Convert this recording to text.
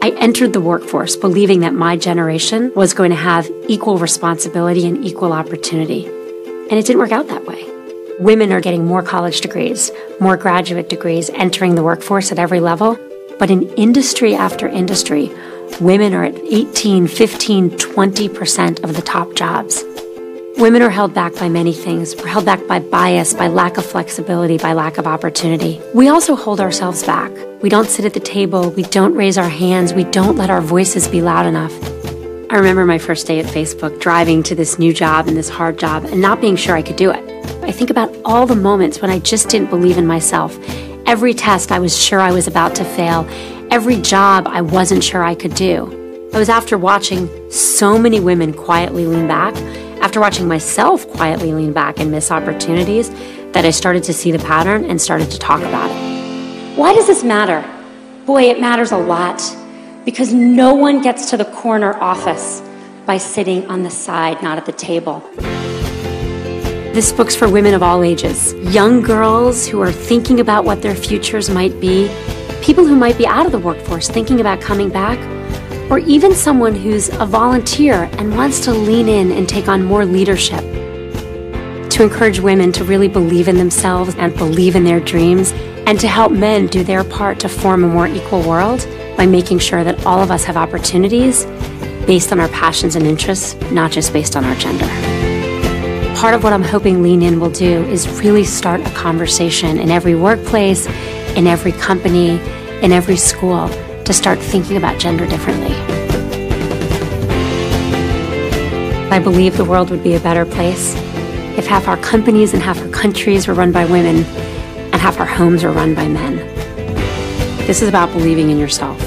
I entered the workforce believing that my generation was going to have equal responsibility and equal opportunity. And it didn't work out that way. Women are getting more college degrees, more graduate degrees, entering the workforce at every level. But in industry after industry, women are at 18, 15, 20% of the top jobs. Women are held back by many things. We're held back by bias, by lack of flexibility, by lack of opportunity. We also hold ourselves back. We don't sit at the table. We don't raise our hands. We don't let our voices be loud enough. I remember my first day at Facebook, driving to this new job and this hard job and not being sure I could do it. I think about all the moments when I just didn't believe in myself. Every test I was sure I was about to fail. Every job I wasn't sure I could do. It was after watching so many women quietly lean back, after watching myself quietly lean back and miss opportunities, that I started to see the pattern and started to talk about it. Why does this matter? Boy, it matters a lot, because no one gets to the corner office by sitting on the side, not at the table. This book's for women of all ages, young girls who are thinking about what their futures might be, people who might be out of the workforce thinking about coming back, or even someone who's a volunteer and wants to lean in and take on more leadership. To encourage women to really believe in themselves and believe in their dreams, and to help men do their part to form a more equal world by making sure that all of us have opportunities based on our passions and interests, not just based on our gender. Part of what I'm hoping Lean In will do is really start a conversation in every workplace, in every company, in every school, to start thinking about gender differently. I believe the world would be a better place if half our companies and half our countries were run by women and half our homes were run by men. This is about believing in yourself.